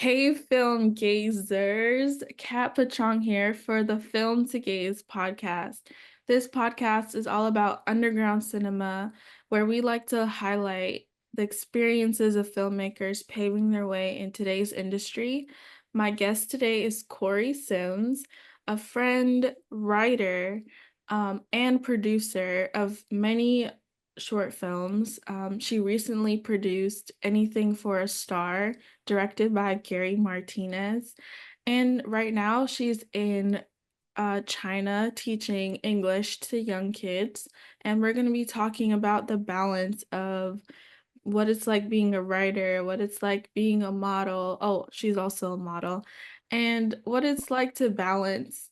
Hey, film gazers, Kat Pachong here for the Film to Gaze podcast. This podcast is all about underground cinema, where we like to highlight the experiences of filmmakers paving their way in today's industry. My guest today is Cori Sims, a friend, writer, and producer of many short films. She recently produced Anything for a Star, directed by Gary Martinez. And right now she's in China teaching English to young kids. And we're going to be talking about the balance of what it's like being a writer, what it's like being a model. Oh, she's also a model. And what it's like to balance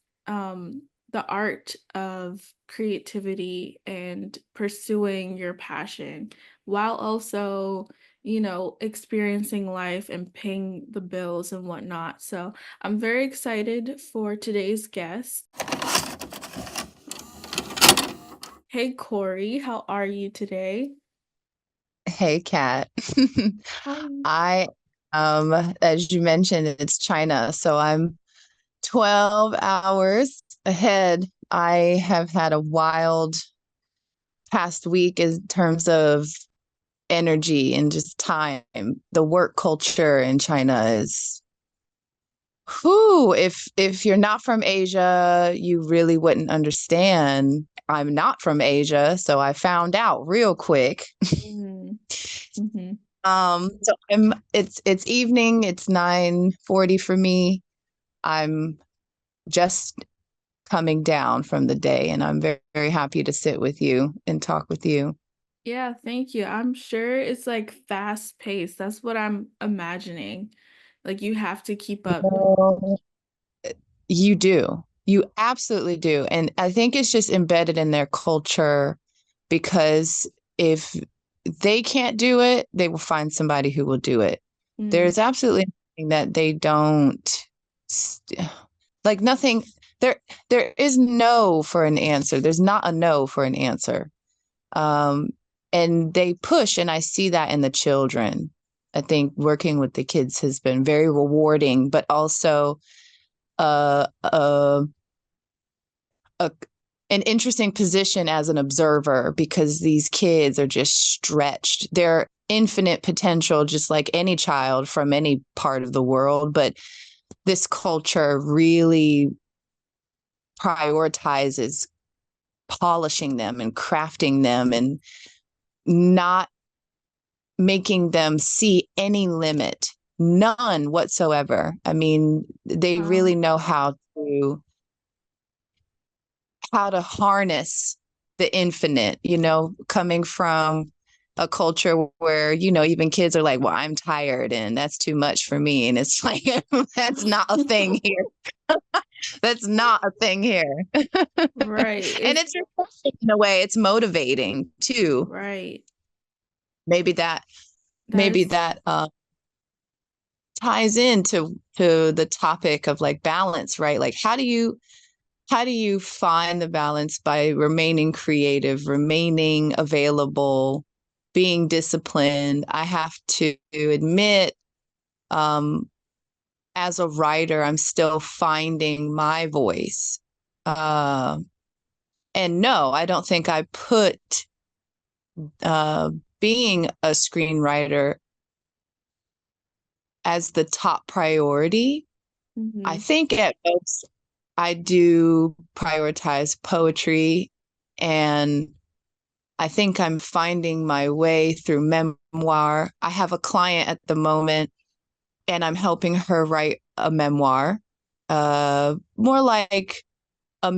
the art of creativity and pursuing your passion while also, experiencing life and paying the bills and whatnot. So I'm very excited for today's guest. Hey, Cori, how are you today? Hey, Kat. Hi. I, as you mentioned, it's China, so I'm 12 hours ahead. I have had a wild past week in terms of energy and just time. The work culture in China is, whew, if you're not from Asia, you really wouldn't understand. I'm not from Asia, so I found out real quick. Mm. Mhm. So it's evening, it's 9:40 for me. I'm just coming down from the day and I'm very, very happy to sit with you and talk with you. Yeah, thank you. I'm sure it's like fast paced. That's what I'm imagining. Like you have to keep up. Oh. You do. You absolutely do. And I think it's just embedded in their culture because if they can't do it, they will find somebody who will do it. Mm. There's absolutely nothing that they don't like nothing there is no for an answer. There's not a no for an answer. Um and they push and I see that in the children. I think working with the kids has been very rewarding, but also uh, uh, a an interesting position as an observer because these kids are just stretched. They're infinite potential, just like any child from any part of the world. But this culture really prioritizes polishing them and crafting them and not making them see any limit, none whatsoever. I mean, they Wow. really know how to harness the infinite, coming from a culture where, even kids are like, well, I'm tired and that's too much for me. And it's like, that's not a thing here. That's not a thing here. Right. And It's it's refreshing in a way, it's motivating too. right. Maybe that, That maybe is that ties into the topic of like balance, right? Like how do you find the balance by remaining creative, remaining available, being disciplined? I have to admit, um, as a writer, I'm still finding my voice. Uh, and no, I don't think I put uh, being a screenwriter as the top priority. I mhm. think at most I do prioritize poetry, and I think I'm finding my way through memoir. I have a client at the moment and I'm helping her write a memoir, more like a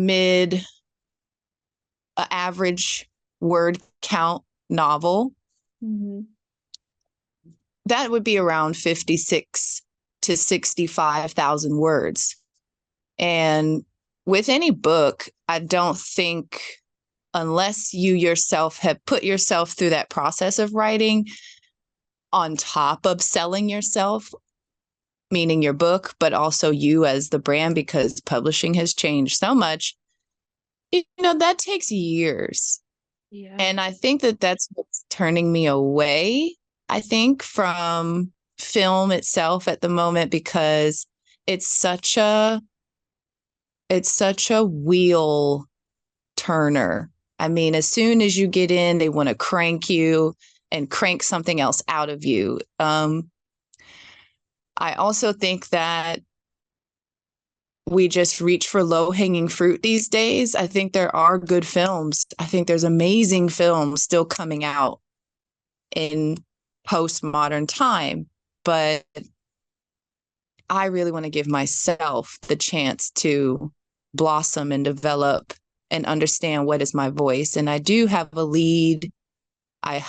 average word count novel. Mhm. That would be around 56 to 65,000 words. And with any book, I don't think, unless you yourself have put yourself through that process of writing on top of selling yourself, meaning your book, but also you as the brand, because publishing has changed so much, that takes years. Yeah. And I think that that's what's turning me away, I think, from film itself at the moment because it's such a wheel turner. I mean, as soon as you get in, they want to crank you and crank something else out of you. I also think that we just reach for low hanging fruit these days. I think there are good films. I think there's amazing films still coming out in postmodern time, but I really want to give myself the chance to blossom and develop and understand what is my voice. And I do have a lead. I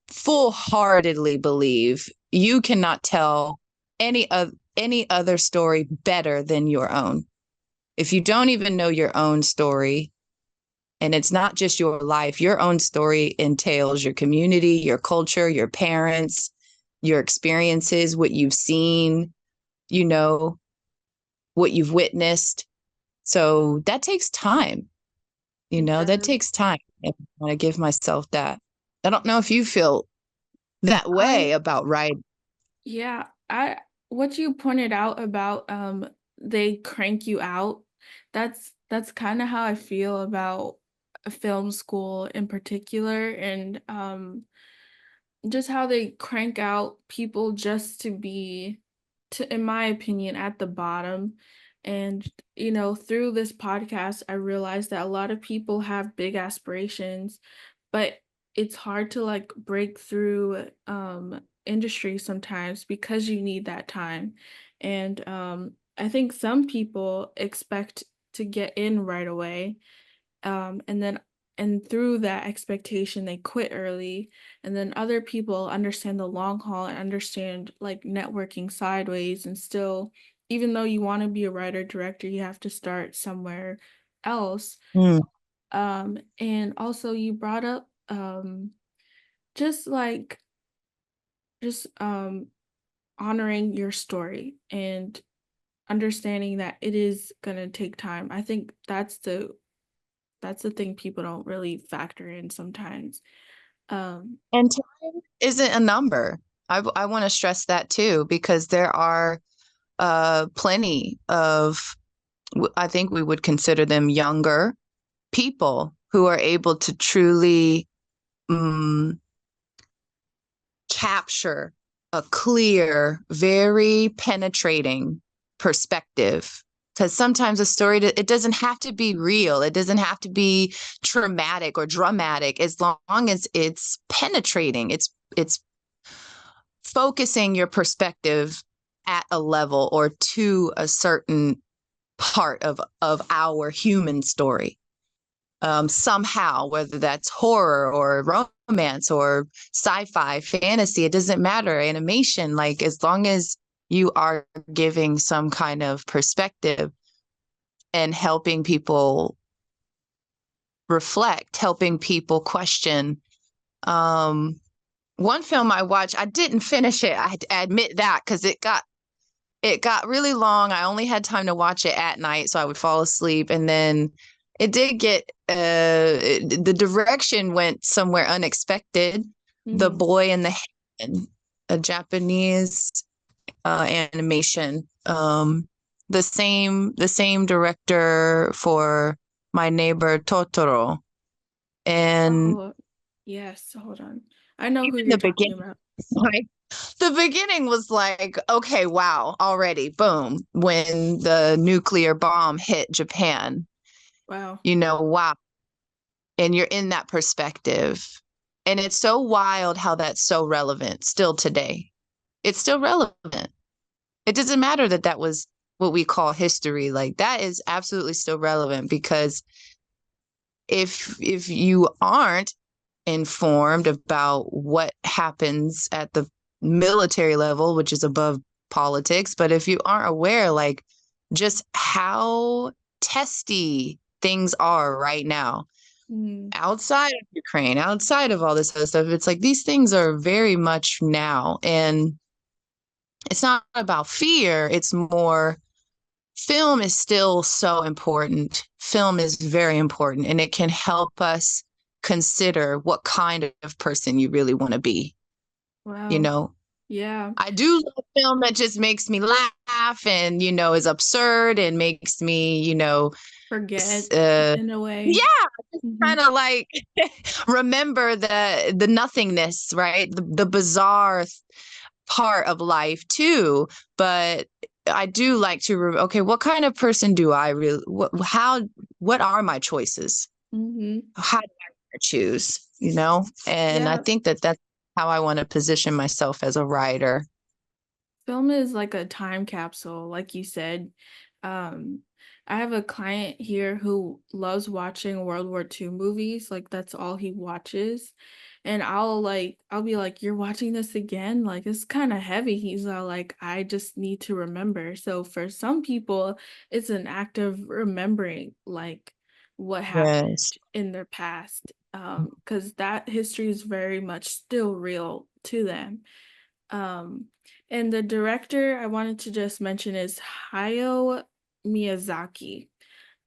full-heartedly believe you cannot tell any other story better than your own. If you don't even know your own story, and it's not just your life, your own story entails your community, your culture, your parents, your experiences, what you've seen, you know, what you've witnessed. So that takes time, It that does. takes time. I want to give myself that. I don't know if you feel that way I about writing. Yeah, I what you pointed out about they crank you out, that's kind of how I feel about a film school in particular, and just how they crank out people just to be, to in my opinion, at the bottom. And through this podcast I realized that a lot of people have big aspirations, but it's hard to like break through industry sometimes because you need that time. And I think some people expect to get in right away, and through that expectation they quit early. And then other people understand the long haul and understand like networking sideways, and still, even though you want to be a writer director, you have to start somewhere else. Mm. And also you brought up just like just honoring your story and understanding that it is going to take time. I think that's the thing people don't really factor in sometimes. And time isn't a number. I want to stress that too, because there are plenty of, I think we would consider them younger people who are able to truly um, capture a clear, very penetrating perspective. Because sometimes a story, it doesn't have to be real. It doesn't have to be traumatic or dramatic, as long as it's penetrating. It's focusing your perspective at a level or to a certain part of our human story. Somehow, whether that's horror or romance or sci-fi, fantasy, it doesn't matter. Animation, like as long as you are giving some kind of perspective and helping people reflect, helping people question. One film I watched, I didn't finish it. I admit that because it got really long. I only had time to watch it at night, so I would fall asleep. And then it did get the direction went somewhere unexpected. The Mhm. Boy and the Hen, a Japanese animation. The same director for My Neighbor Totoro. And Oh, yes, hold on. I know who even you're the talking beginning, about. like the beginning was like, okay, wow, already, boom, when the nuclear bomb hit Japan, Wow. wow. And you're in that perspective. And it's so wild how that's so relevant still today. It's still relevant. It doesn't matter that that was what we call history. Like that is absolutely still relevant because if you aren't informed about what happens at the military level, which is above politics, but if you aren't aware, like just how testy things are right now Mm. outside of Ukraine, outside of all this other stuff, it's like these things are very much now. And it's not about fear, it's more film is still so important. Film is very important, and it can help us consider what kind of person you really want to be, you Wow. know? Yeah. I do love film that just makes me laugh and, is absurd and makes me, Forget uh, in a way. yeah, Hmm. kind of like remember the nothingness, right? The bizarre part of life too. But I do like to, okay, what kind of person do I really, what are my choices? Hmm. How do I choose, And I Yeah. think that that's how I want to position myself as a writer. Film is like a time capsule, like you said. Um, I have a client here who loves watching World War II movies, like that's all he watches. And I'll be like, "You're watching this again? Like it's kind of heavy." He's all like, "I just need to remember." So for some people, it's an act of remembering like what happened Yes. in their past. Because that history is very much still real to them. Um, and the director I wanted to just mention is Hayao Miyazaki.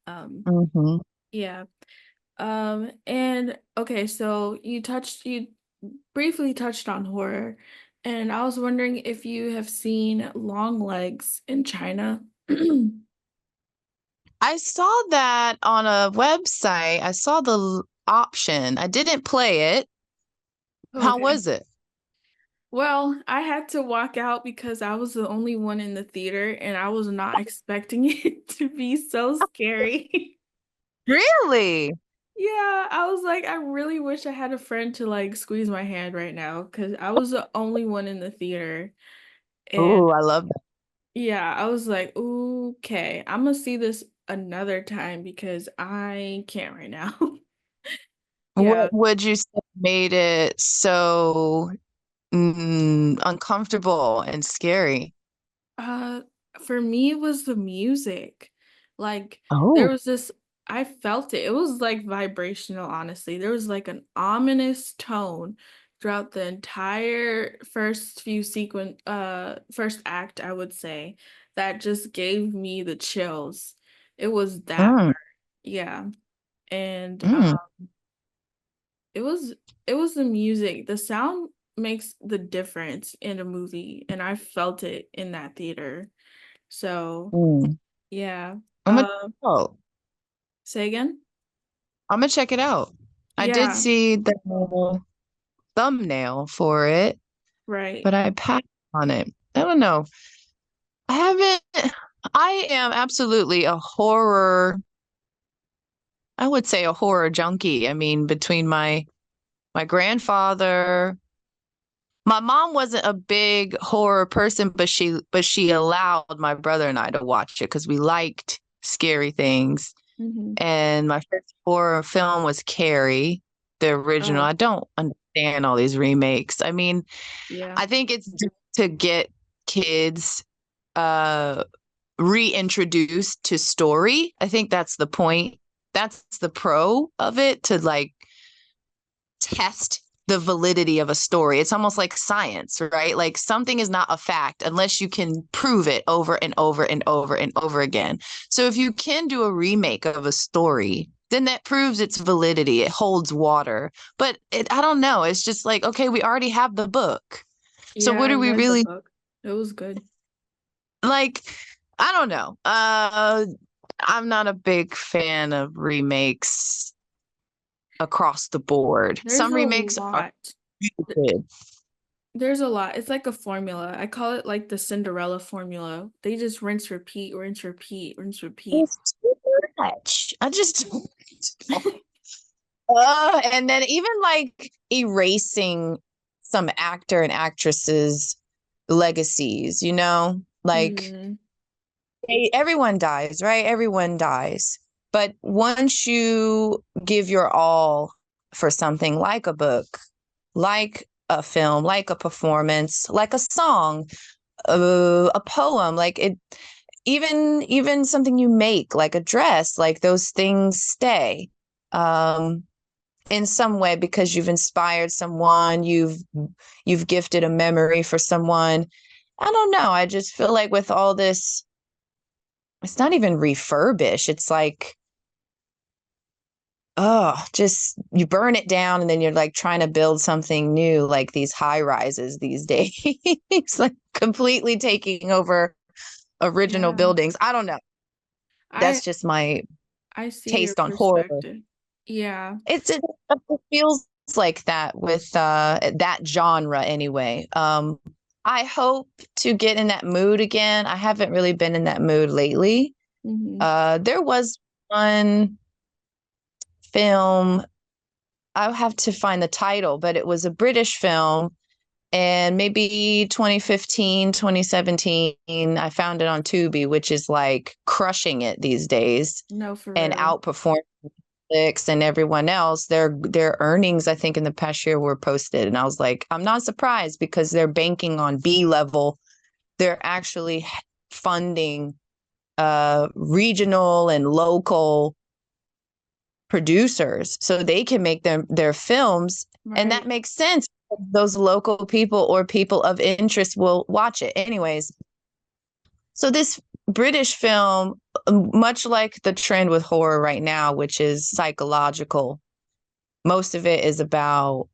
Um, Hmm. yeah. And okay, so you briefly touched on horror, and I was wondering if you have seen Long Legs in China. I saw that on a website. I saw the option. I didn't play it. How Okay. was it? Well, I had to walk out because I was the only one in the theater and I was not expecting it to be so scary. Really? Yeah, I was like, I really wish I had a friend to like squeeze my hand right now because I was the only one in the theater. And Oh, I love that. yeah, I was like, okay, I'm gonna see this another time because I can't right now. What Yeah. would you say made it so uncomfortable and scary? Uh, for me, it was the music. Like there Oh. was this, I felt it. It was like vibrational, honestly. There was like an ominous tone throughout the entire first act, I would say, that just gave me the chills. It was that Mm, part. Yeah. And mm, it was it was the music. The sound makes the difference in a movie, and I felt it in that theater. So, mm. yeah. I'm gonna, oh, Say again? I'm gonna check it out. I did Yeah, see the thumbnail for it, right. but I passed on it. I don't know. I haven't. I am absolutely I would say a horror junkie. I mean, between my grandfather, my mom wasn't a big horror person, but she allowed my brother and I to watch it because we liked scary things. Hmm. And my first horror film was Carrie, the original. Oh, I don't understand all these remakes. I mean, yeah. I think it's to get kids uh reintroduced to story. I think that's the point. That's the pro of it, to like test the validity of a story. It's almost like science, right? Like something is not a fact unless you can prove it over and over and over and over again. So if you can do a remake of a story, then that proves its validity. It holds water. But I don't know. It's just like, okay, we already have the book. So Yeah, what I are we read the really book. It was good. like? I don't know. I'm not a big fan of remakes across the board. There's Some a remakes are lot. Th- good. There's a lot. It's like a formula. I call it like the Cinderella formula. They just rinse, repeat, rinse, repeat, rinse, repeat. It's too much. I just and then even like erasing some actor and actresses' legacies, like Hmm. everyone dies, right? Everyone dies. But once you give your all for something like a book, like a film, like a performance, like a song, a poem, like it, even something you make, like a dress, like those things stay um in some way because you've inspired someone, you've gifted a memory for someone. I don't know, I just feel like with all this, it's not even refurbish, it's like just you burn it down and then you're like trying to build something new, like these high rises these days. It's like completely taking over original Yeah. buildings. I don't know. I That's just my I see your taste on horror. perspective. Yeah. It feels like that with that genre anyway. I hope to get in that mood again. I haven't really been in that mood lately. Hmm. There was one film, I'll have to find the title, but it was a British film. And maybe 2015, 2017, I found it on Tubi, which is like crushing it these days No, for and real. outperforming Netflix and everyone else. Their earnings, I think, in the past year were posted. And I was like, I'm not surprised because they're banking on B level. They're actually funding regional and local producers so they can make their films, and that Right. makes sense. Those local people or people of interest will watch it anyways. So this British film, much like the trend with horror right now, which is psychological, most of it is about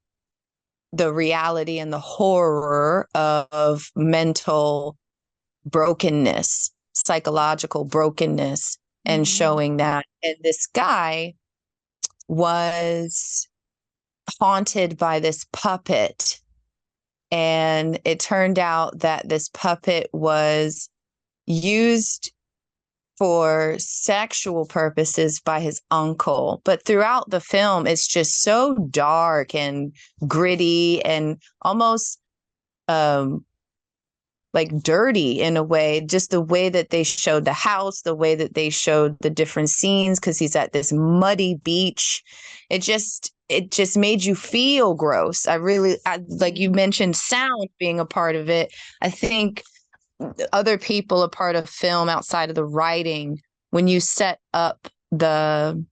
the reality and the horror of mental brokenness, psychological brokenness, and Hmm. showing that. And this guy was haunted by this puppet. And it turned out that this puppet was used for sexual purposes by his uncle. But throughout the film, it's just so dark and gritty and almost um, like dirty in a way, just the way that they showed the house, the way that they showed the different scenes, because he's at this muddy beach. It just made you feel gross. Like you mentioned sound being a part of it. I think other people a part of film outside of the writing, when you set up the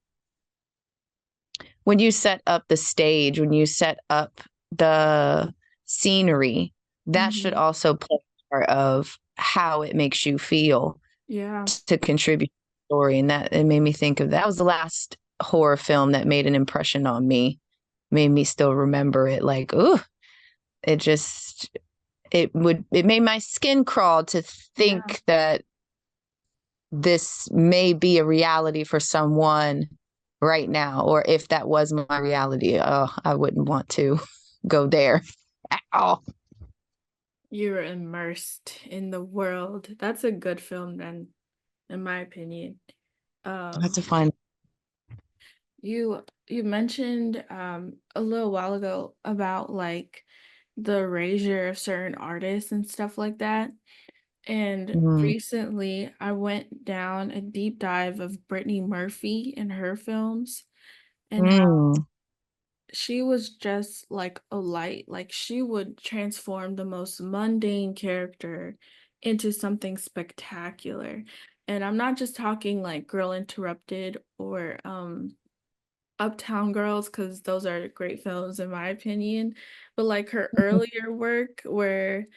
stage, when you set up the scenery, that should Hmm. also play part of how it makes you feel Yeah. to contribute to the story. And that it made me think of that was the last horror film that made an impression on me, made me still remember it. Like, ooh, it just it made my skin crawl to Yeah. think that this may be a reality for someone right now, or if that was my reality, oh, I wouldn't want to go there at all. You're immersed in the world. That's a good film then, in my opinion. I have Um, to find. you mentioned a little while ago about like the erasure of certain artists and stuff like that. And Mm, recently I went down a deep dive of Brittany Murphy and her films and how mm, she was just like a light. Like she would transform the most mundane character into something spectacular. And I'm not just talking like Girl Interrupted or Uptown Girls, because those are great films in my opinion. But like her earlier work where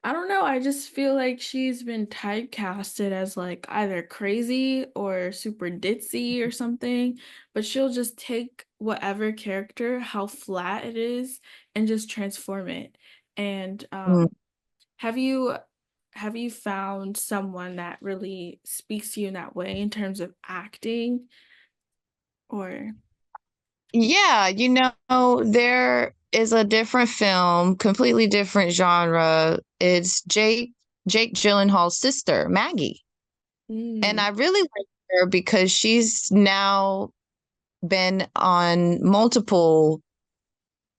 I don't know, I just feel like she's been typecasted as like either crazy or super ditzy or something, but she'll just take whatever character, how flat it is, and just transform it. And mm. have you have you found someone that really speaks to you in that way in terms of acting or Yeah, there is a different film, completely different genre. It's Jake Gyllenhaal's sister, Maggie. And mm, I really like her because she's now been on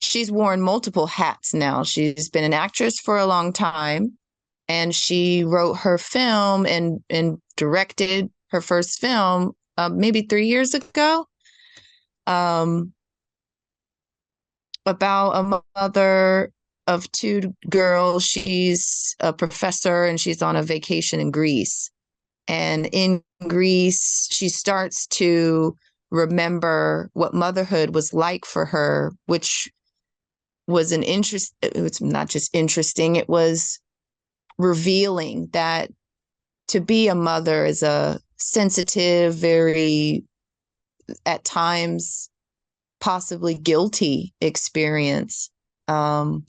she's worn multiple hats now. She's been an actress for a long time, and she wrote her film and directed her first film maybe 3 years ago, um, about a mother of two girls. She's a professor and she's on a vacation in Greece. And in Greece, she starts to remember what motherhood was like for her, which was an interest. It was not just interesting, it was revealing that to be a mother is a sensitive, very, at times, possibly guilty experience. But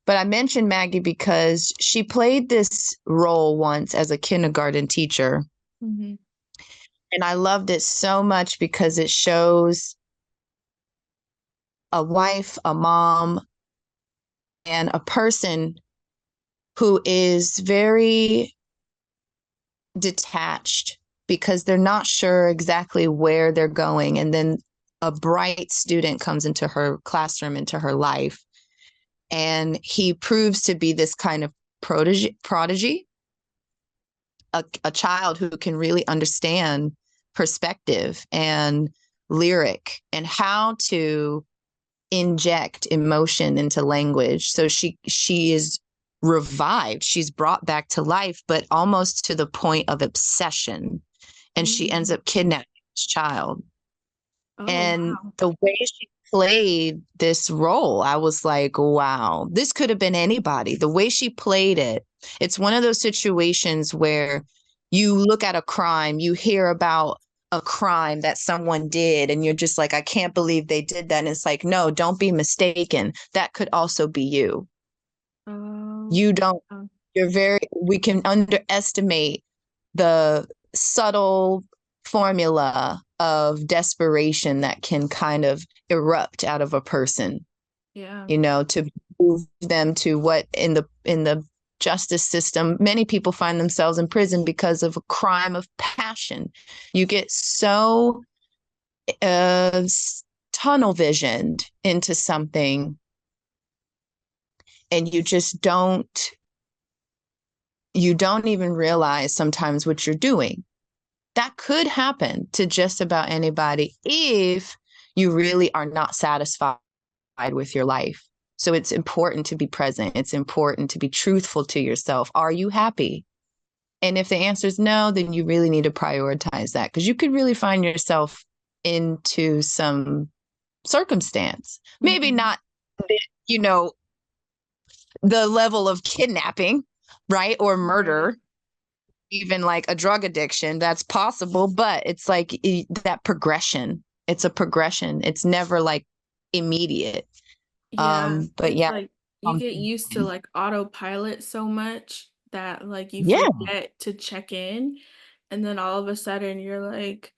I mentioned Maggie because she played this role once as a kindergarten teacher. Mm-hmm. And I loved it so much because it shows a wife, a mom, and a person who is very detached because they're not sure exactly where they're going. And then a bright student comes into her classroom, into her life, and he proves to be this kind of prodigy, a child who can really understand perspective and lyric and how to inject emotion into language. So she is revived. She's brought back to life, but almost to the point of obsession. And she ends up kidnapping this child. Oh, And wow. the way she played this role, I was like, wow, this could have been anybody. The way she played it, it's one of those situations where you look at a crime, you hear about a crime that someone did, and you're just like, I can't believe they did that. And it's like, no, don't be mistaken. That could also be you. Oh, You don't, wow. we can underestimate the subtle formula of desperation that can kind of erupt out of a person, Yeah. to move them to what in the justice system, many people find themselves in prison because of a crime of passion. You get so uh, tunnel visioned into something, and you don't even realize sometimes what you're doing. That could happen to just about anybody if you really are not satisfied with your life. So it's important to be present. It's important to be truthful to yourself. Are you happy? And if the answer is no, then you really need to prioritize that, because you could really find yourself into some circumstance. Maybe Mm-hmm. not, you know, the level of kidnapping, right? Or Right. murder, even like a drug addiction. That's possible, but it's like that progression. It's a progression. It's never like immediate. Yeah, But it's yeah. like you get used to like autopilot so much that like you Yeah. forget to check in, and then all of a sudden you're like,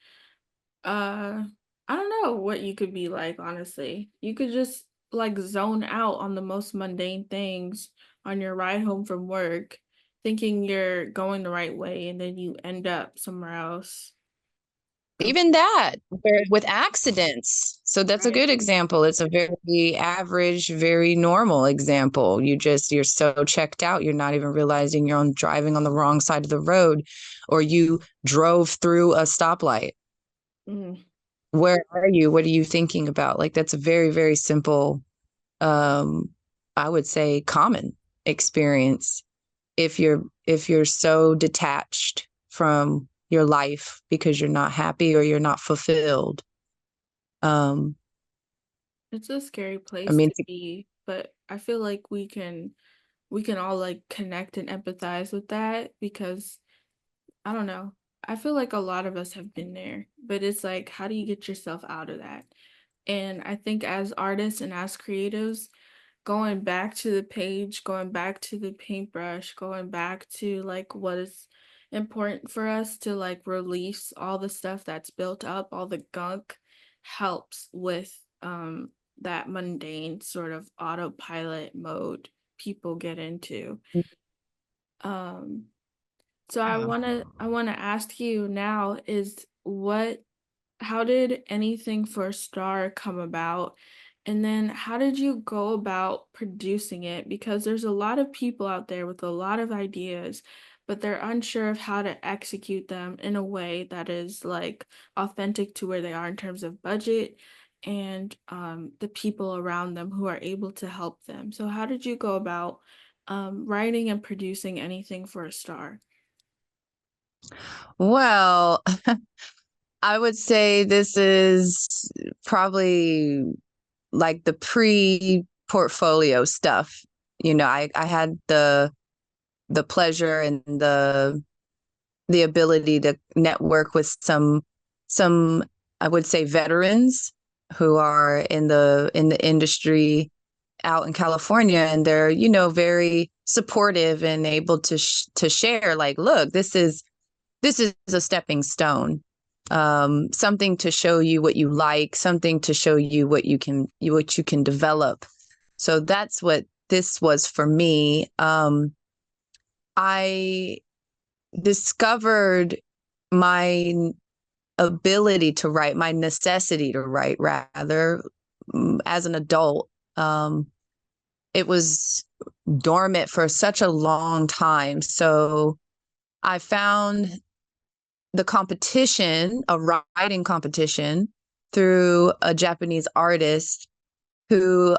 uh, I don't know what you could be like, honestly. You could just like zone out on the most mundane things on your ride home from work, thinking you're going the right way, and then you end up somewhere else. Even that, with accidents. So that's a Right. good example. It's a very average, very normal example. You're so checked out, you're not even realizing you're driving on the wrong side of the road, or you drove through a stoplight. Mm. Where are you? What are you thinking about? Like, that's a very, very simple, um, I would say common experience if you're so detached from your life because you're not happy or you're not fulfilled. Um, It's a scary I place mean, to be, but I feel like we can all like connect and empathize with that because I don't know. I feel like a lot of us have been there, but it's like, how do you get yourself out of that? And I think as artists and as creatives, going back to the page, going back to the paintbrush, going back to like what is important for us to like release all the stuff that's built up, all the gunk helps with that mundane sort of autopilot mode people get into. Um so I want to ask you now is what how did anything for a star come about? And then how did you go about producing it? Because there's a lot of people out there with a lot of ideas, but they're unsure of how to execute them in a way that is like authentic to where they are in terms of budget and the people around them who are able to help them. So how did you go about writing and producing anything for a star? well, I would say this is probably like the pre-portfolio stuff. I had the pleasure and the ability to network with some I would say veterans who are in the industry out in California, and they're, very supportive and able to share, like, look, this is a stepping stone, something to show you what you like, something to show you what you can develop. So that's what this was for me. I discovered my ability to write, my necessity to write, rather, as an adult. It was dormant for such a long time. So I found the competition, a writing competition, through a Japanese artist who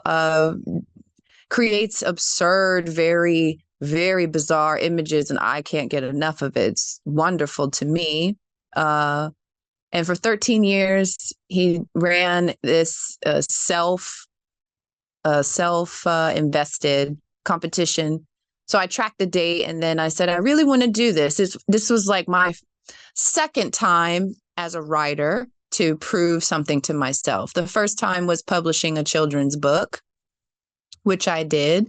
creates absurd, very, very bizarre images, and I can't get enough of it. It's wonderful to me. And for 13 years, he ran this self-invested competition. So I tracked the date, and then I said, I really want to do this. This was like my second time as a writer to prove something to myself. The first time was publishing a children's book, which I did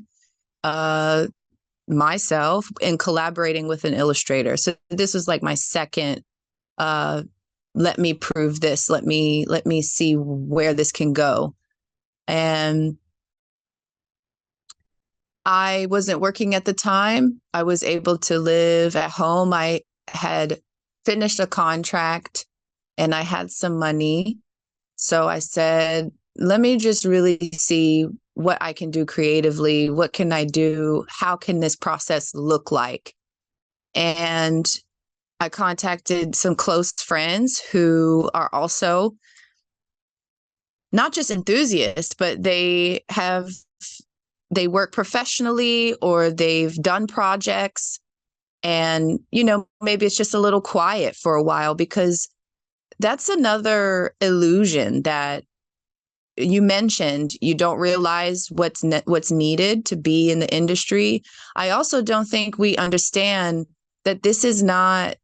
myself and collaborating with an illustrator. So this was like my second, let me prove this. Let me see where this can go. And I wasn't working at the time. I was able to live at home. I had finished a contract and I had some money. So I said, let me just really see what I can do creatively. What can I do? How can this process look like? And I contacted some close friends who are also not just enthusiasts, but they work professionally, or they've done projects, and, maybe it's just a little quiet for a while, because that's another illusion that you mentioned. You don't realize what's needed to be in the industry. I also don't think we understand that this is not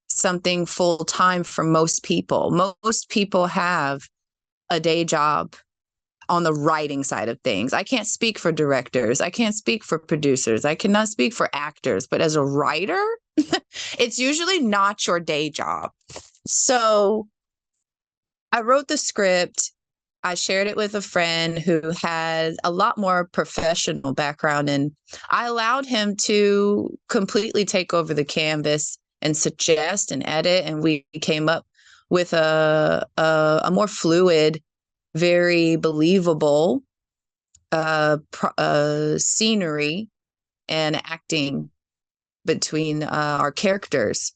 something full time for most people. Most people have a day job on the writing side of things. I can't speak for directors. I can't speak for producers. I cannot speak for actors. But as a writer, it's usually not your day job. So I wrote the script. I shared it with a friend who has a lot more professional background, and I allowed him to completely take over the canvas and suggest and edit. And we came up with a more fluid, very believable scenery and acting between our characters.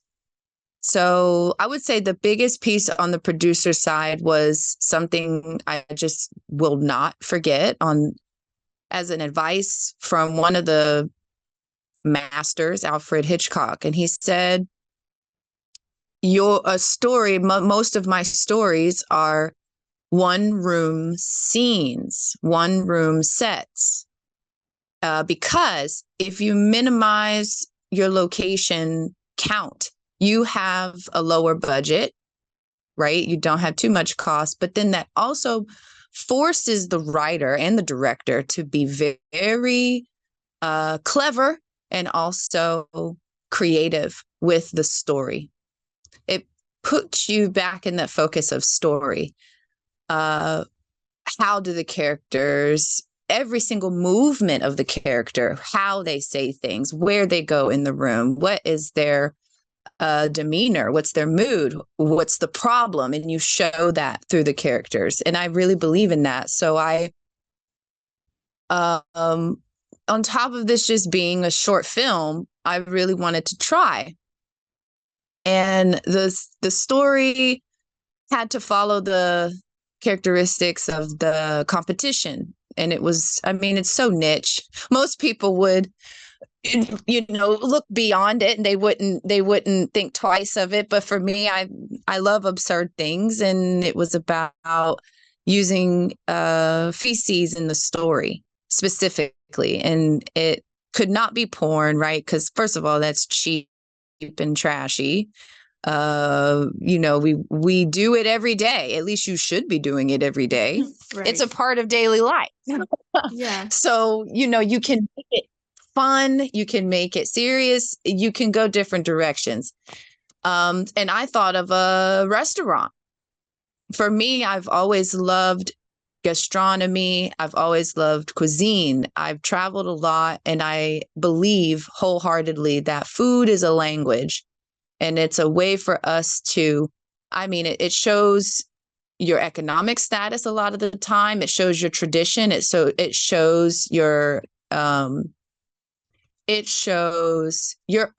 So I would say the biggest piece on the producer side was something I just will not forget, as an advice from one of the masters, Alfred Hitchcock. And he said, most of my stories are one room scenes, one room sets. Because if you minimize your location count, you have a lower budget, right? You don't have too much cost, but then that also forces the writer and the director to be very clever and also creative with the story. It puts you back in that focus of story. How do the characters, every single movement of the character, how they say things, where they go in the room, what is their demeanor, what's their mood, what's the problem, and you show that through the characters. And I really believe in that. So I, on top of this just being a short film, I really wanted to try. And the story had to follow the characteristics of the competition. And it was, it's so niche. Most people would, look beyond it, and they wouldn't think twice of it. But for me, I love absurd things, and it was about using feces in the story specifically. And it could not be porn, right? Because first of all, that's cheap and trashy. we do it every day. At least you should be doing it every day. It's Right. a part of daily life. Yeah. So, you can make it fun, you can make it serious, you can go different directions. And I thought of a restaurant. For me, I've always loved gastronomy. I've always loved cuisine. I've traveled a lot, and I believe wholeheartedly that food is a language, and it's a way for us to, it shows your economic status a lot of the time. It shows your tradition. It shows your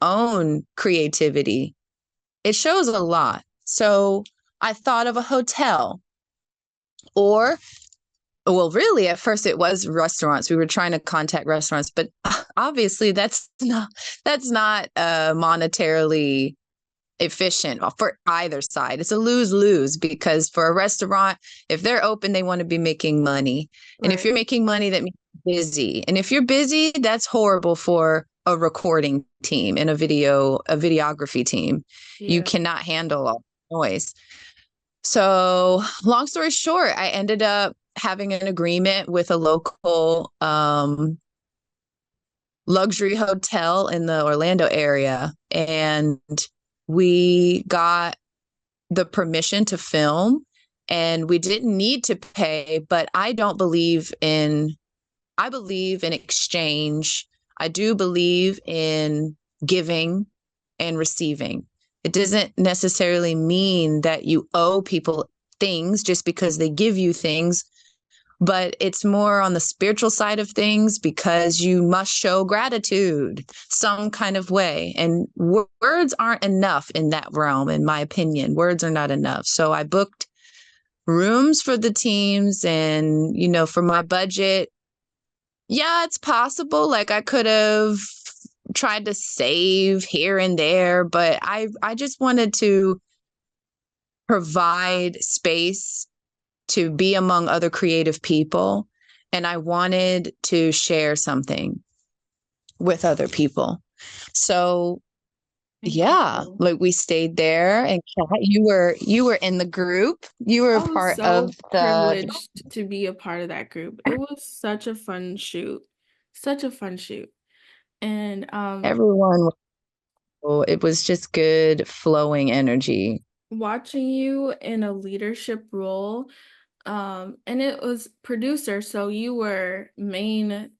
own creativity. It shows a lot. So I thought of a hotel, or, well, really, at first it was restaurants. We were trying to contact restaurants, but obviously that's not monetarily efficient for either side. It's a lose-lose, because for a restaurant, if they're open, they want to be making money. And if Right. you're making money, that means you're busy. And if you're busy, that's horrible for a recording team and a videography team. You Yeah. cannot handle all the noise. So, long story short, I ended up having an agreement with a local luxury hotel in the Orlando area, and we got the permission to film, and we didn't need to pay. But I believe in exchange. I do believe in giving and receiving. It doesn't necessarily mean that you owe people things just because they give you things, but it's more on the spiritual side of things, because you must show gratitude some kind of way. And words aren't enough in that realm, in my opinion. Words are not enough. So I booked rooms for the teams, and, for my budget, yeah, it's possible. Like, I could have tried to save here and there, but I just wanted to provide space to be among other creative people, and I wanted to share something with other people. So yeah, Incredible. like, we stayed there, and you were in the group. You were I a was part of so the privileged to be a part of that group. It was such a fun shoot. Such a fun shoot. And everyone. It was just good flowing energy. watching you in a leadership role, and it was producer, so you were main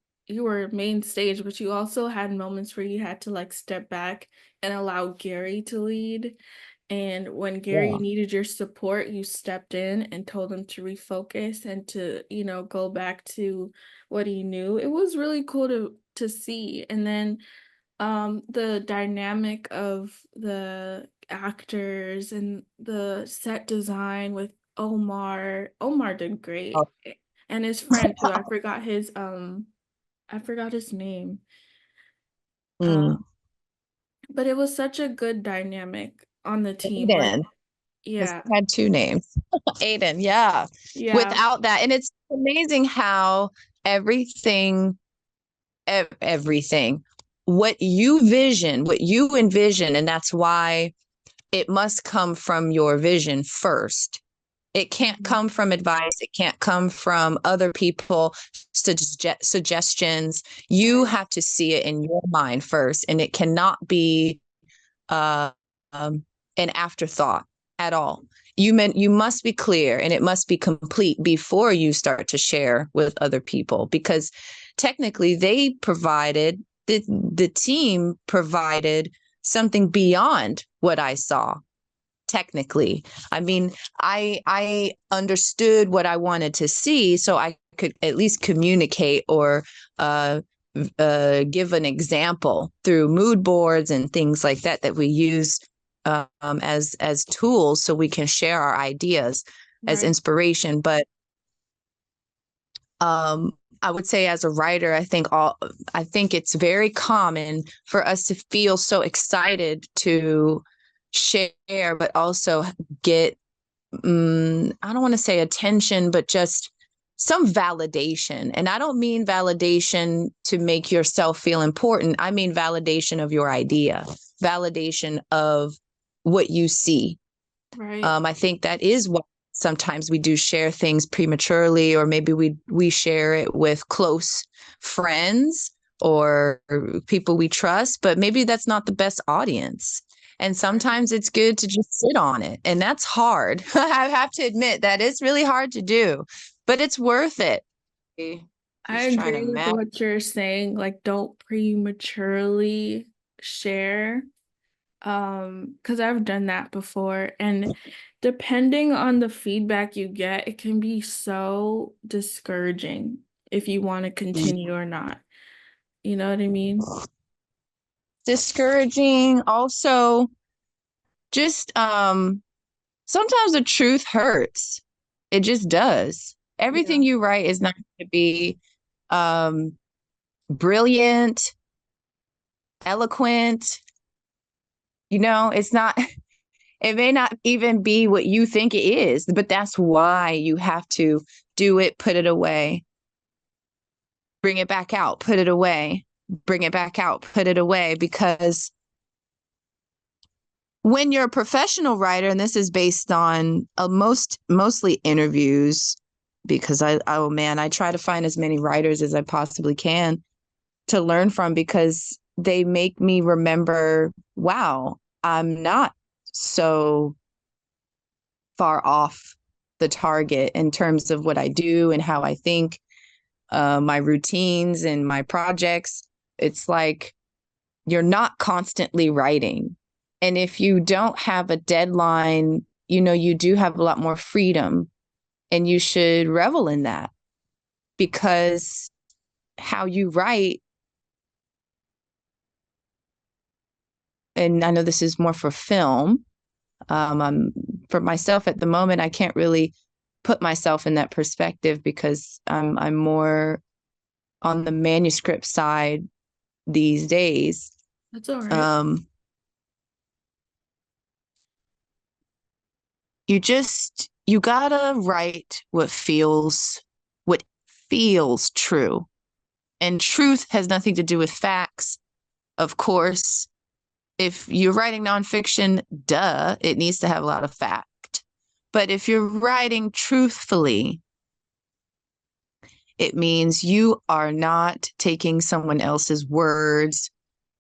stage, but you also had moments where you had to like step back and allow Gary to lead. And when Gary Yeah. needed your support, you stepped in and told him to refocus and to, go back to what he knew. It was really cool to see. And then the dynamic of the actors and the set design with Omar. Omar did great. And his friend too. I forgot his name. Uh, Mm. but it was such a good dynamic on the team. Like, Aiden. This yeah, had two names. Aiden, yeah. yeah, Without that, and it's amazing how everything, everything, what you envision, and that's why it must come from your vision first. It can't mhm, come from advice. It can't come from other people suggestions. You right, have to see it in your mind first, and it cannot be uh, an afterthought at all. You must be clear, and it must be complete before you start to share with other people, because technically the team provided something beyond what I saw. Technically, I understood what I wanted to see, so I could at least communicate, or uh, give an example through mood boards and things like that we use as tools, so we can share our ideas as right, inspiration. But I would say, as a writer, I think it's very common for us to feel so excited to share, but also get, I don't want to say attention, but just some validation. And I don't mean validation to make yourself feel important. I mean validation of your idea, validation of what you see. Right. I think that is why sometimes we do share things prematurely, or maybe we share it with close friends or people we trust, but maybe that's not the best audience. And sometimes it's good to just sit on it. And that's hard. I have to admit that it's really hard to do, but it's worth it. I Just trying to agree with map. what you're saying. Like, don't prematurely share. Because I've done that before. And depending on the feedback you get, it can be so discouraging if you want to continue or not. You know what I mean? Discouraging. Also, just sometimes the truth hurts. It just does. Yeah. Everything you write is not going to be um, brilliant, eloquent. It's not, it may not even be what you think it is, but that's why you have to do it, put it away, bring it back out, put it away, bring it back out, put it away, because when you're a professional writer, and this is based on mostly interviews, because oh man, I try to find as many writers as I possibly can to learn from, because they make me remember, wow, I'm not so far off the target in terms of what I do and how I think, my routines and my projects. It's like you're not constantly writing. And if you don't have a deadline, you do have a lot more freedom, and you should revel in that, because how you write, and I know this is more for film, for myself at the moment, I can't really put myself in that perspective, because I'm more on the manuscript side these days. That's all right. Um, you gotta write what feels true. And truth has nothing to do with facts, of course. If you're writing nonfiction, duh, it needs to have a lot of fact. But if you're writing truthfully, it means you are not taking someone else's words.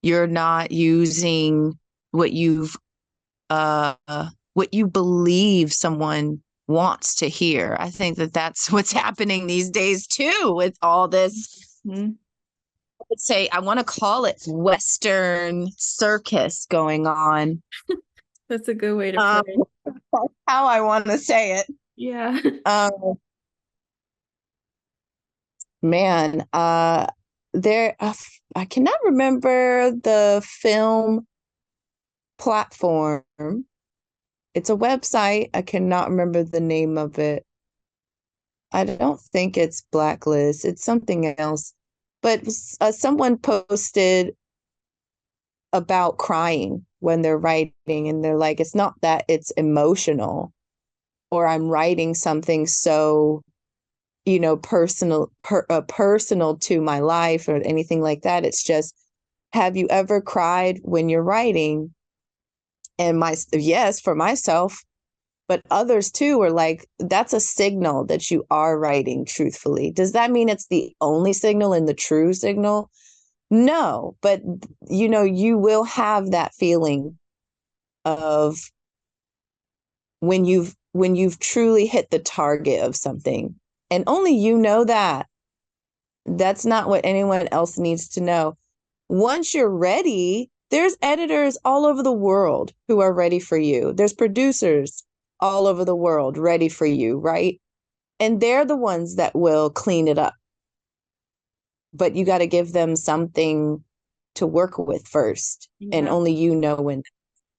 You're not using what you've uh, what you believe someone wants to hear. I think that that's what's happening these days too, with all this. Mhm. I would say, I want to call it Western circus going on. That's a good way to Um, put it. that's how I want to say it. Yeah. Um, man, there, I cannot remember the film platform. It's a website. I cannot remember the name of it. I don't think it's Blacklist. It's something else. But someone posted about crying when they're writing, and they're like, it's not that it's emotional, or I'm writing something so, personal to my life or anything like that. It's just, have you ever cried when you're writing? And yes, for myself, but others too are like, that's a signal that you are writing truthfully. Does that mean it's the only signal and the true signal? No, but you will have that feeling of when you've truly hit the target of something, and only you know that. That's not what anyone else needs to know. Once you're ready, there's editors all over the world who are ready for you. There's producers all over the world ready for you, right? And they're the ones that will clean it up. But you got to give them something to work with first. And Yeah. only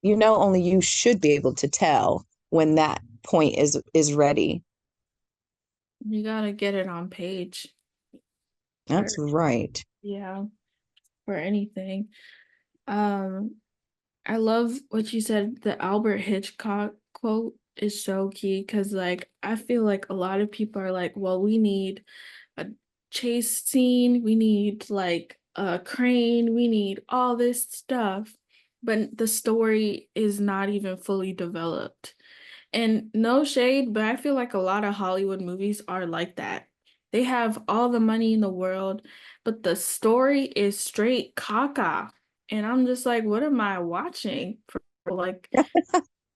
only you should be able to tell when that point is ready. You gotta get it on page That's first. right. Yeah. For anything. Um, I love what you said. The Albert Hitchcock quote is so key because, like, I feel like a lot of people are like, well, we need a chase scene, we need like a crane, we need all this stuff. but the story is not even fully developed. And no shade, but I feel like a lot of Hollywood movies are like that. They have all the money in the world, but the story is straight caca. And I'm just like, what am I watching? Like,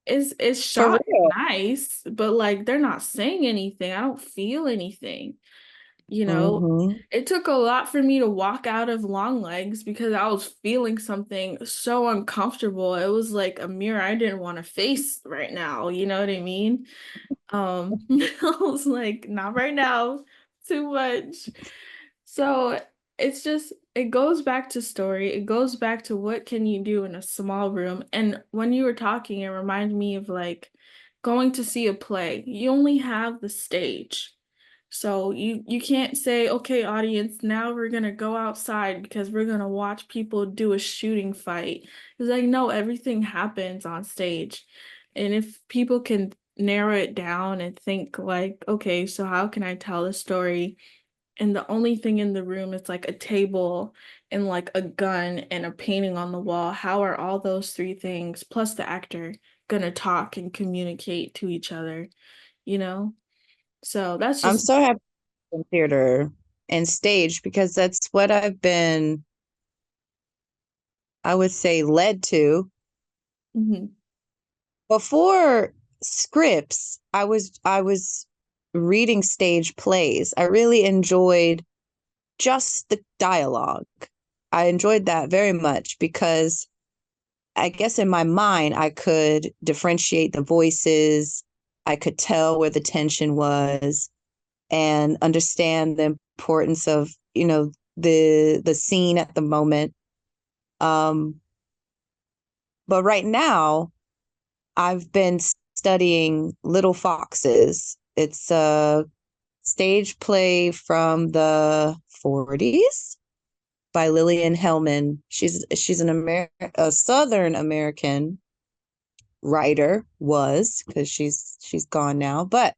it's For shot real. nice, but like they're not saying anything. I don't feel anything. You know, Mm-hmm. it took a lot for me to walk out of Long Legs because I was feeling something so uncomfortable. It was like a mirror I didn't want to face right now. You know what I mean? I was like, not right now, too much. So it's just, it goes back to story. It goes back to what can you do in a small room. And when you were talking, it reminded me of like going to see a play. You only have the stage. So you can't say, okay, audience, now we're gonna go outside because we're gonna watch people do a shooting fight. It's like, no, everything happens on stage. And if people can narrow it down and think like, okay, so how can I tell a story? And the only thing in the room is like a table and like a gun and a painting on the wall. How are all those three things plus the actor gonna talk and communicate to each other, you know? So that's I'm just so happy in theater and stage because that's what I've been, I would say, led to. mhm. Before scripts, I was reading stage plays. I really enjoyed just the dialogue. I enjoyed that very much because I guess in my mind I could differentiate the voices. I could tell where the tension was and understand the importance of, the scene at the moment. Um, but right now I've been studying Little Foxes. It's a stage play from the 40s by Lillian Hellman. She's a Southern American writer, was, because she's gone now. But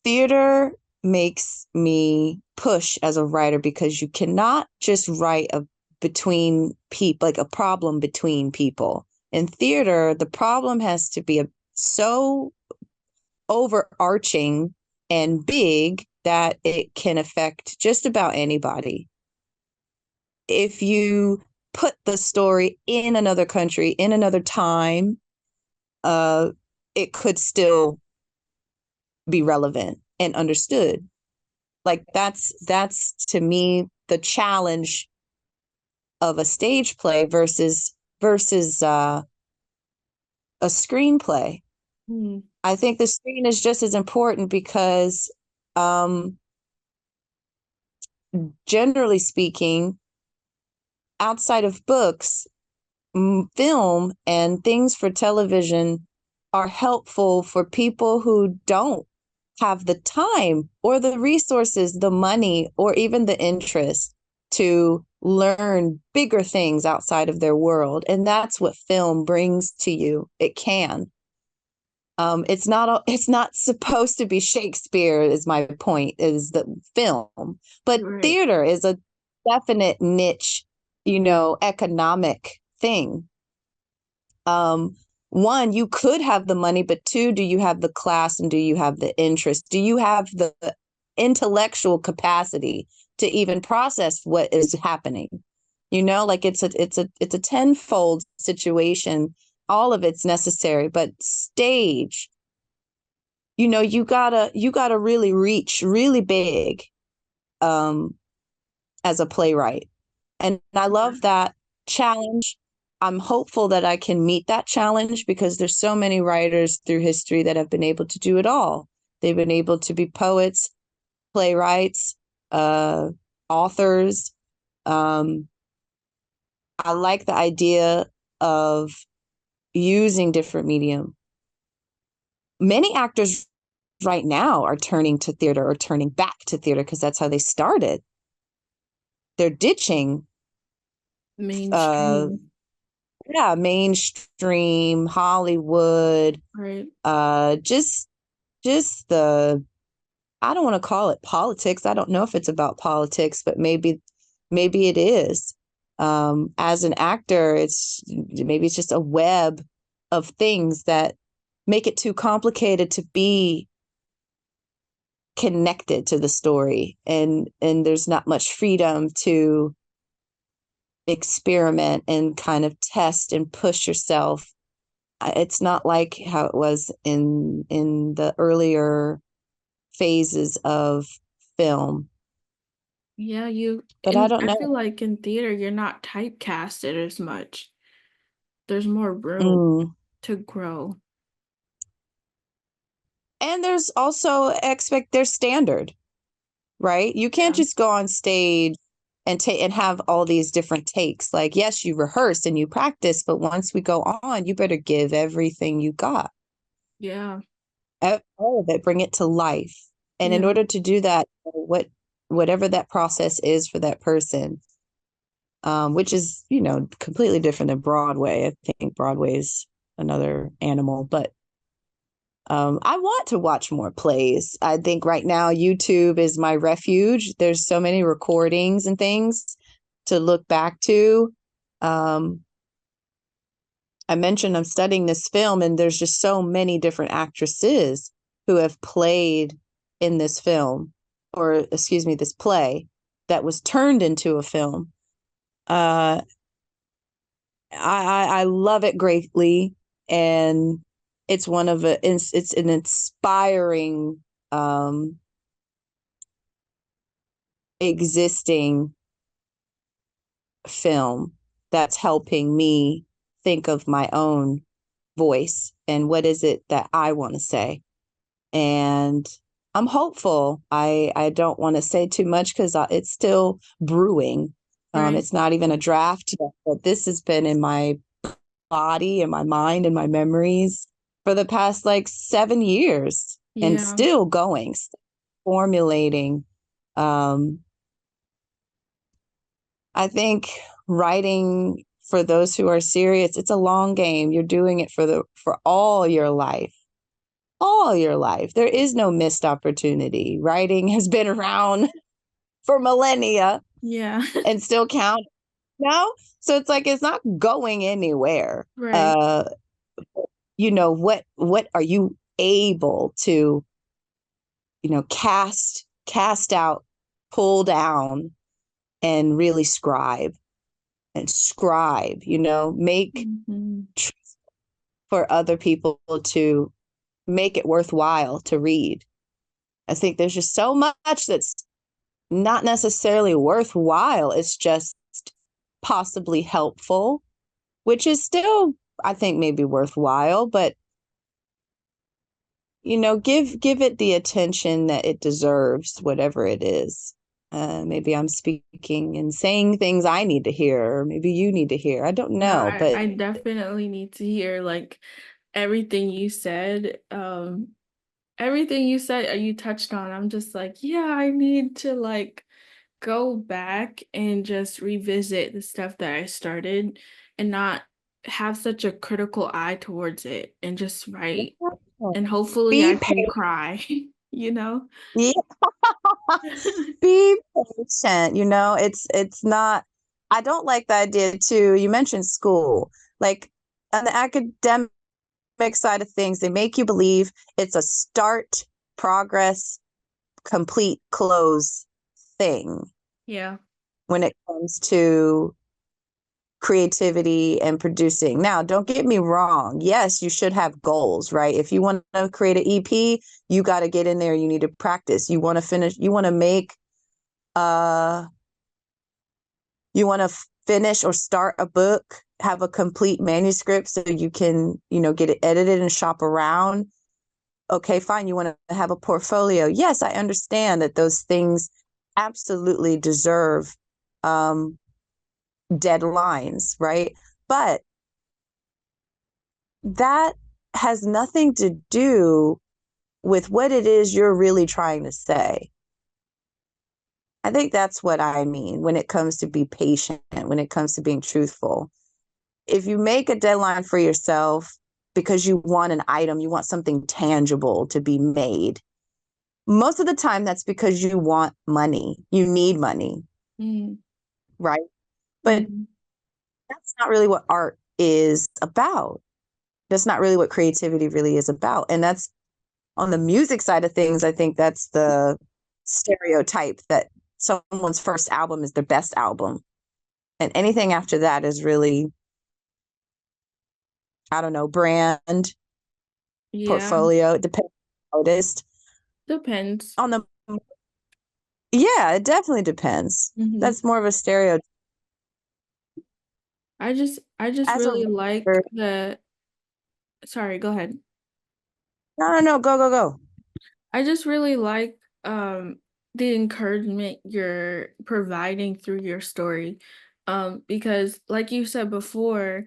theater makes me push as a writer because you cannot just write a between people, like a problem between people. In theater, the problem has to be so overarching and big that it can affect just about anybody. If you put the story in another country, in another time, uh, it could still be relevant and understood. Like that's to me the challenge of a stage play versus a screenplay. Mhm. I think the screen is just as important because, um, generally speaking, outside of books, film and things for television are helpful for people who don't have the time or the resources, the money, or even the interest to learn bigger things outside of their world. And that's what film brings to you. It can. It's not supposed to be Shakespeare, is my point, is the film. But Right. theater is a definite niche, economic thing. um One, you could have the money, but two, do you have the class and do you have the interest? Do you have the intellectual capacity to even process what is happening? Like it's a tenfold situation. All of it's necessary, but stage, you gotta really reach really big, um as a playwright. And I love that challenge. I'm hopeful that I can meet that challenge because there's so many writers through history that have been able to do it all. They've been able to be poets, playwrights, uh, authors. Um, I like the idea of using different medium. Many actors right now are turning to theater or turning back to theater because that's how they started. They're ditching uh, Mainstream. yeah, mainstream Hollywood, Right. just the, I don't want to call it politics. I don't know if it's about politics, but maybe it is. As an actor, it's just a web of things that make it too complicated to be connected to the story, and there's not much freedom to experiment and kind of test and push yourself. It's not like how it was in the earlier phases of film. Yeah, But I don't I feel know. like in theater you're not typecasted as much. There's more room Mm. to grow. And there's also their standard, right? You can't Yeah. just go on stage and take and have all these different takes. Like, yes, you rehearse and you practice, but once we go on, you better give everything you got. Yeah. All of it, bring it to life. And in Yeah. order to do that, whatever that process is for that person, which is, completely different than Broadway. I think Broadway is another animal, but I want to watch more plays. I think right now YouTube is my refuge. There's so many recordings and things to look back to. I mentioned I'm studying this film, and there's just so many different actresses who have played in this film, or excuse me, this play that was turned into a film. Uh, I love it greatly, and it's it's an inspiring existing film that's helping me think of my own voice and what is it that I want to say. And I'm hopeful. I don't want to say too much because it's still brewing. Right. It's not even a draft yet, but this has been in my body and my mind and my memories for the past like 7 years, and Yeah. still going, formulating. Um, I think writing, for those who are serious, it's a long game. You're doing it for all your life. All your life. There is no missed opportunity. Writing has been around for millennia Yeah. and still count now. So it's like it's not going anywhere. Right. What are you able to, cast out, pull down, and really scribe, make Mhm. for other people to make it worthwhile to read. I think there's just so much that's not necessarily worthwhile. It's just possibly helpful, which is still, I think, maybe worthwhile, but give it the attention that it deserves, whatever it is. Maybe I'm speaking and saying things I need to hear, or maybe you need to hear. I don't No, know, but I definitely need to hear like everything you said. Everything you said, you touched on. I'm just like, yeah, I need to like go back and just revisit the stuff that I started and not have such a critical eye towards it and just write and hopefully be I can cry, you know? patient. Be patient. It's not. I don't like the idea too. You mentioned school, like on the academic side of things, they make you believe it's a start, progress, complete, close thing Yeah. when it comes to creativity and producing. Now, don't get me wrong. Yes, you should have goals, right? If you want to create an EP, you got to get in there. You need to practice. You want to finish. You want to make. Uh, you want to finish or start a book. Have a complete manuscript so you can, get it edited and shop around. Okay, fine. You want to have a portfolio. Yes, I understand that those things absolutely deserve deadlines, right? But that has nothing to do with what it is you're really trying to say. I think that's what I mean when it comes to be patient, when it comes to being truthful. If you make a deadline for yourself because you want an item, you want something tangible to be made, most of the time that's because you want money. You need money, Mm. right? But Mhm. that's not really what art is about. That's not really what creativity really is about. And that's on the music side of things, I think that's the stereotype that someone's first album is their best album. And anything after that is really, I don't know, brand, Yeah, portfolio. It depends on the artist. depends. On the Yeah, it definitely depends. Hmm. That's more of a stereotype. I just As a really like writer, the, sorry, go ahead. no, go, go, go. I just really like the encouragement you're providing through your story. Because like you said before,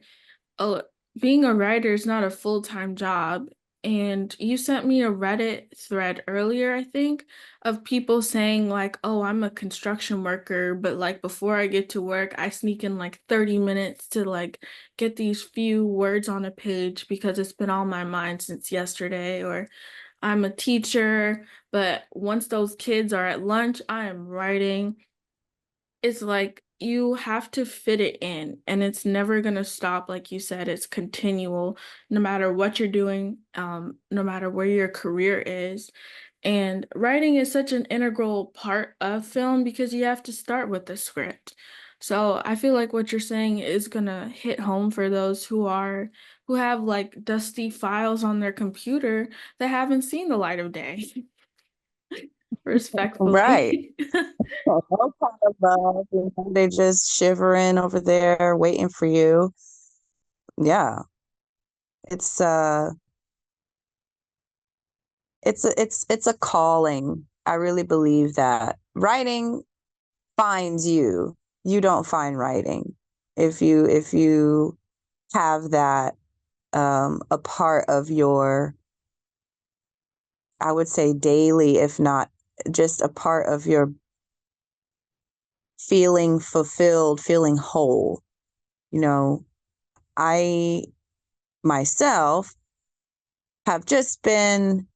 uh, being a writer is not a full-time job. And you sent me a Reddit thread earlier, I think, of people saying like, "Oh, I'm a construction worker, but like before I get to work, I sneak in like 30 minutes to like get these few words on a page because it's been on my mind since yesterday." Or I'm a teacher, but once those kids are at lunch, I am writing. It's like you have to fit it in, and it's never going to stop. Like you said, it's continual no matter what you're doing, no matter where your career is. And writing is such an integral part of film because you have to start with the script. So I feel like what you're saying is gonna hit home for those who have like dusty files on their computer that haven't seen the light of day. Right. Respectfully. No kind of love. They just shivering over there waiting for you. Yeah. It's it's a calling. I really believe that. Writing finds you. You don't find writing. If you have that a part of your, I would say daily, if not just a part of your feeling fulfilled, feeling whole. You know, I myself have just been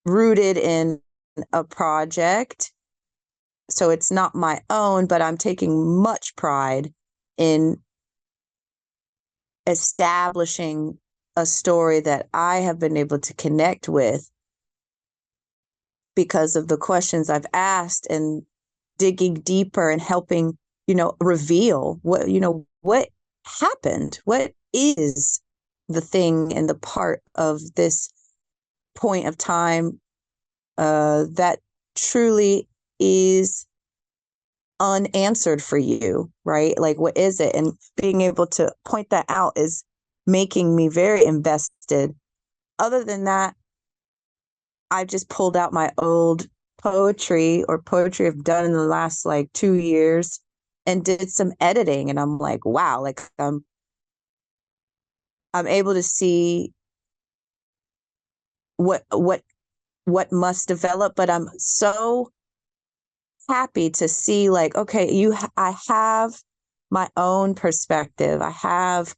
rooted in a project. So it's not my own, but I'm taking much pride in establishing a story that I have been able to connect with because of the questions I've asked and digging deeper and helping, reveal what happened, what is the thing and the part of this point of time that truly is unanswered for you, right? Like, what is it? And being able to point that out is making me very invested. Other than that, I just pulled out my old poetry I've done in the last like 2 years and did some editing. And I'm like, wow, like I'm able to see what must develop, but I'm so happy to see like, okay, I have my own perspective. I have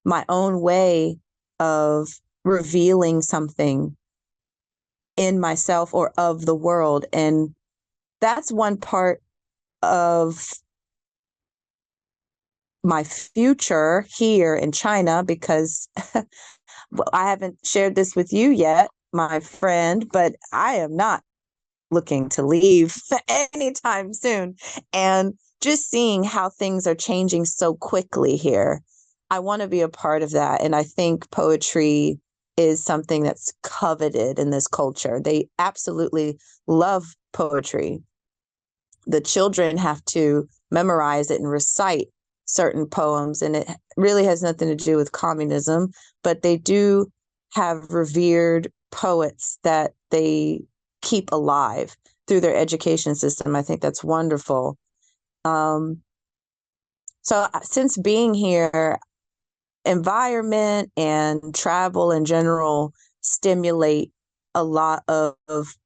my own way of revealing something in myself or of the world. And that's one part of my future here in China because well, I haven't shared this with you yet, my friend, but I am not looking to leave anytime soon. And just seeing how things are changing so quickly here, I want to be a part of that. And I think poetry is something that's coveted in this culture. They absolutely love poetry. The children have to memorize it and recite certain poems, and it really has nothing to do with communism, but they do have revered poets that they keep alive through their education system. I think that's wonderful. Um, so since being here, environment and travel in general stimulate a lot of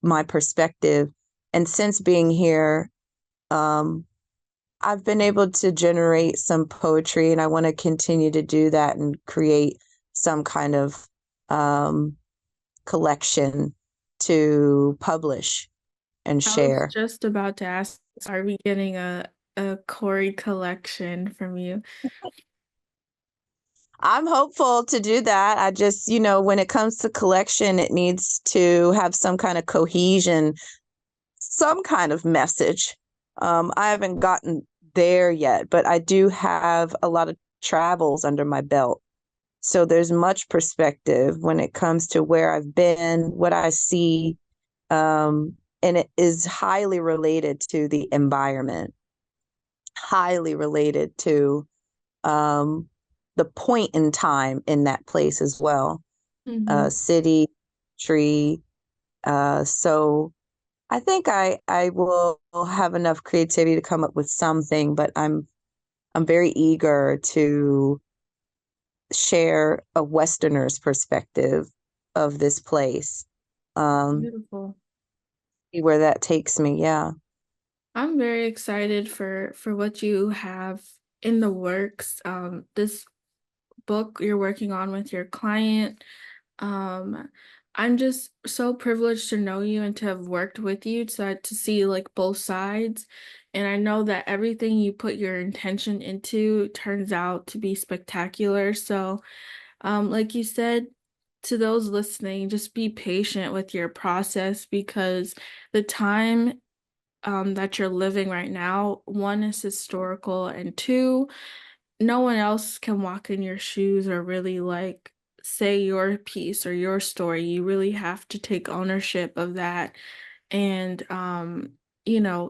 my perspective. And since being here, um, I've been able to generate some poetry, and I want to continue to do that and create some kind of um, collection to publish and I was share. just about to ask, are we getting a Cori collection from you? I'm hopeful to do that. I just, when it comes to collection, it needs to have some kind of cohesion, some kind of message. I haven't gotten there yet, but I do have a lot of travels under my belt. So there's much perspective when it comes to where I've been, what I see, and it is highly related to the environment, highly related to the point in time in that place as well. Mhm. City, tree. So I think I will have enough creativity to come up with something, but I'm very eager to share a Westerner's perspective of this place. Beautiful. See where that takes me. Yeah. I'm very excited for what you have in the works. This book you're working on with your client. Um, I'm just so privileged to know you and to have worked with you to see like both sides. And I know that everything you put your intention into turns out to be spectacular. So, like you said, to those listening, just be patient with your process because the time that you're living right now, one is historical, and two, no one else can walk in your shoes or really like say your piece or your story. You really have to take ownership of that and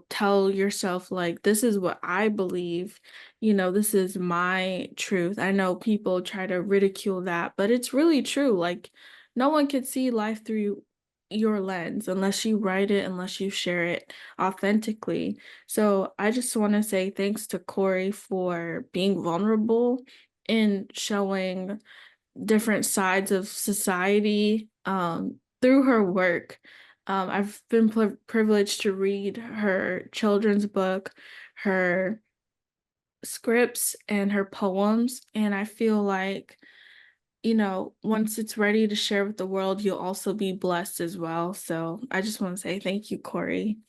tell yourself like this is what I believe, this is my truth. I know people try to ridicule that, but it's really true. Like no one can see life through your lens unless you write it, unless you share it authentically. So I just want to say thanks to Cori for being vulnerable and showing different sides of society through her work. I've been privileged to read her children's book, her scripts, and her poems. And I feel like, once it's ready to share with the world, you'll also be blessed as well. So I just want to say thank you, Cori.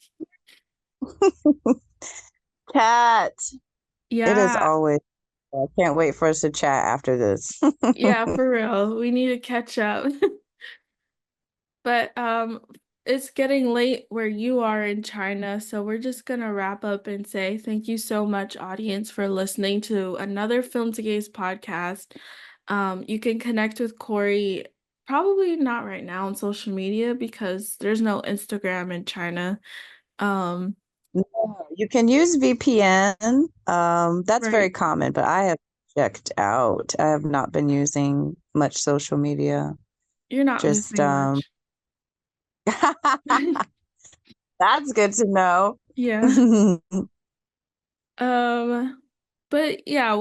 Cat. It is Yeah, always. I can't wait for us to chat after this. yeah, for real. We need to catch up. But it's getting late where you are in China, so we're just gonna wrap up and say thank you so much, audience, for listening to another Film to Gaze podcast. You can connect with Cori probably not right now on social media because there's no Instagram in China. Um, No, you can use VPN. That's very right. common, but I have checked out. I have not been using much social media. You're not Just missing much. that's good to know. Yeah. Um, but yeah,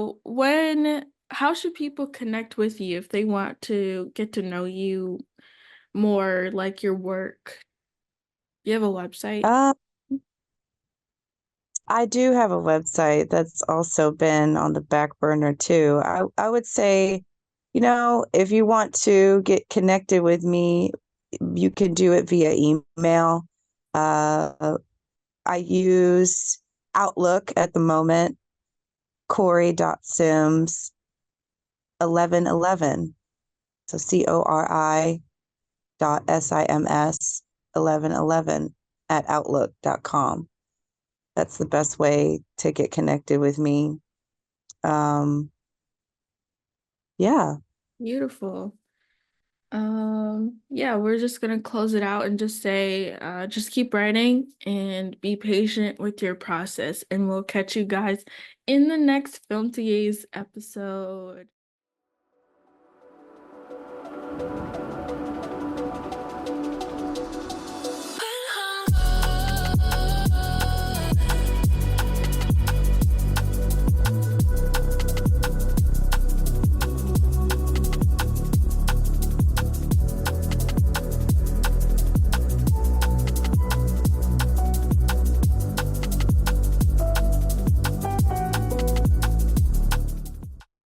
how should people connect with you if they want to get to know you more, like your work? You have a website? Uh, I do have a website that's also been on the back burner too. I would say, if you want to get connected with me, you can do it via email. Uh, I use Outlook at the moment, Cori.Sims 1111. So Cori.Sims 1111 at outlook.com. That's the best way to get connected with me. Um, yeah. Beautiful. Yeah, we're just gonna close it out and just say, just keep writing and be patient with your process, and we'll catch you guys in the next Film to Gaze episode.